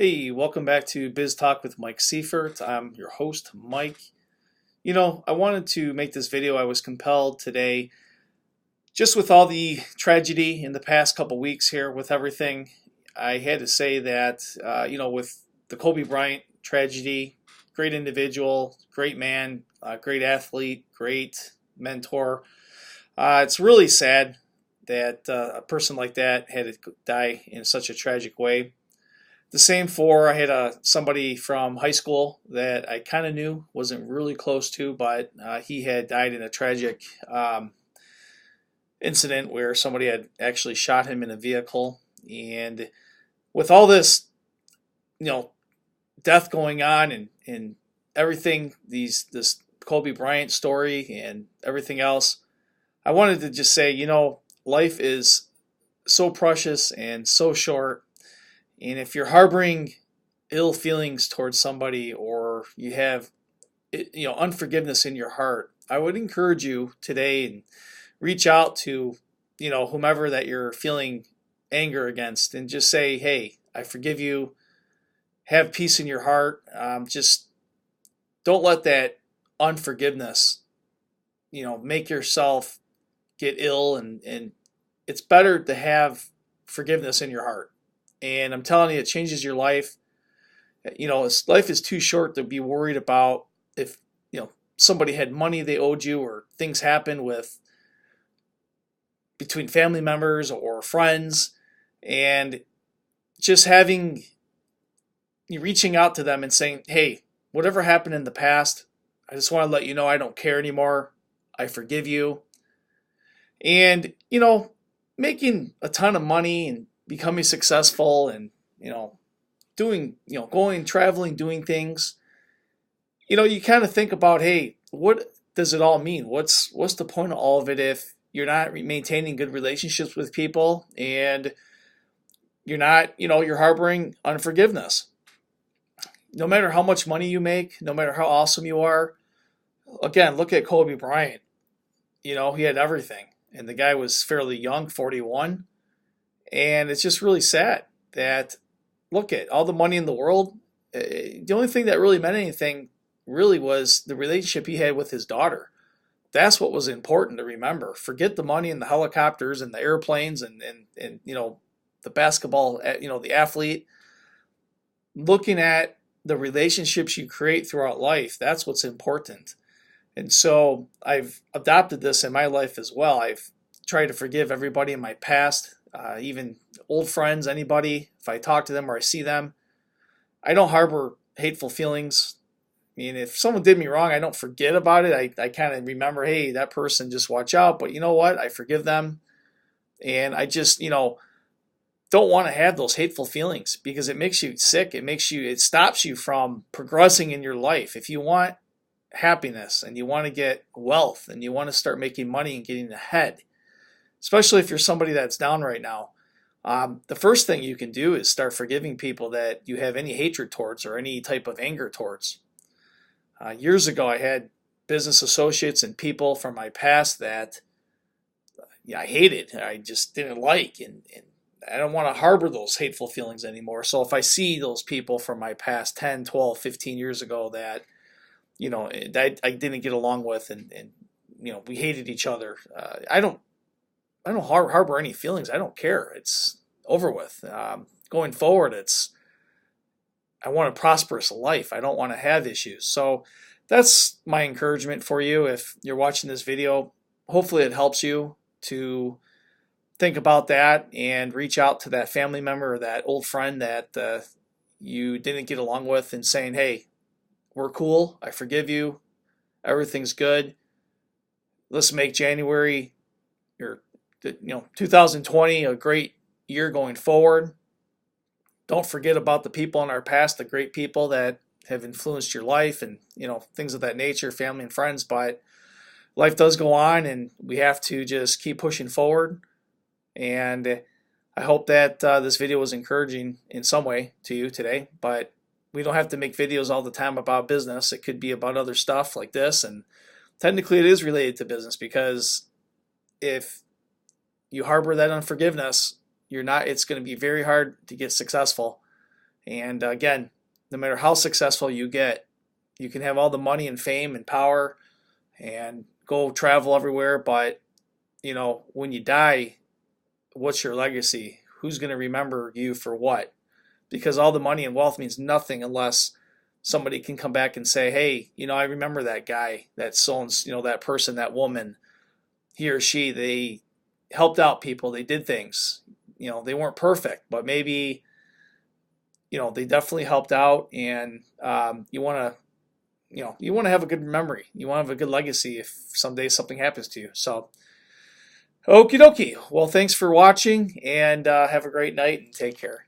Hey, welcome back to Biz Talk with Mike Seifert. I'm your host, Mike. I wanted to make this video. I was compelled today, just with all the tragedy in the past couple weeks here, with everything. I had to say that, with the Kobe Bryant tragedy, great individual, great man, great athlete, great mentor. It's really sad that a person like that had to die in such a tragic way. The same for I had somebody from high school that I kind of knew, wasn't really close to, but he had died in a tragic incident where somebody had actually shot him in a vehicle. And with all this, you know, death going on and everything, this Kobe Bryant story and everything else, I wanted to just say, life is so precious and so short. And if you're harboring ill feelings towards somebody or you have unforgiveness in your heart, I would encourage you today and reach out to whomever that you're feeling anger against and just say, hey, I forgive you. Have peace in your heart. Just don't let that unforgiveness make yourself get ill, and it's better to have forgiveness in your heart. And I'm telling you, it changes your life. Life is too short to be worried about if somebody had money they owed you or things happen with between family members or friends, and just having you reaching out to them and saying, hey, whatever happened in the past, I just want to let you know I don't care anymore. I forgive you. And making a ton of money and becoming successful and doing going traveling, doing things, you kind of think about, hey, what does it all mean? What's the point of all of it if you're not maintaining good relationships with people and you're not you're harboring unforgiveness? No matter how much money you make, no matter how awesome you are, again, look at Kobe Bryant. He had everything, and the guy was fairly young, 41. And it's just really sad that, look at all the money in the world. The only thing that really meant anything really was the relationship he had with his daughter. That's what was important to remember. Forget the money and the helicopters and the airplanes and the basketball, the athlete. Looking at the relationships you create throughout life, that's what's important. And so I've adopted this in my life as well. I've tried to forgive everybody in my past. Even old friends, anybody, if I talk to them or I see them, I don't harbor hateful feelings. I mean, if someone did me wrong, I don't forget about it. I kind of remember, hey, that person, just watch out. But you know what? I forgive them. And I just, don't want to have those hateful feelings because it makes you sick. It stops you from progressing in your life. If you want happiness and you want to get wealth and you want to start making money and getting ahead, especially if you're somebody that's down right now, the first thing you can do is start forgiving people that you have any hatred towards or any type of anger towards. Years ago, I had business associates and people from my past that I hated, I just didn't like, and I don't want to harbor those hateful feelings anymore. So if I see those people from my past 10, 12, 15 years ago that, I didn't get along with and we hated each other, I don't harbor any feelings. I don't care. It's over with. Going forward, I want a prosperous life. I don't want to have issues. So that's my encouragement for you. If you're watching this video, hopefully it helps you to think about that and reach out to that family member or that old friend that you didn't get along with and saying, hey, we're cool. I forgive you. Everything's good. Let's make January 2020 a great year going forward. Don't forget about the people in our past, the great people that have influenced your life and things of that nature, family and friends. But life does go on, and we have to just keep pushing forward. And I hope that this video was encouraging in some way to you today. But we don't have to make videos all the time about business. It could be about other stuff like this, and technically it is related to business, because if you harbor that unforgiveness, it's going to be very hard to get successful. And again, no matter how successful you get, you can have all the money and fame and power and go travel everywhere, but when you die, what's your legacy? Who's going to remember you for what? Because all the money and wealth means nothing unless somebody can come back and say, hey, I remember that guy, that so and that person, that woman, he or she, they helped out people, they did things. They weren't perfect, but maybe they definitely helped out, and you want to have a good memory. You want to have a good legacy if someday something happens to you. So, okie dokie. Well, thanks for watching, and have a great night and take care.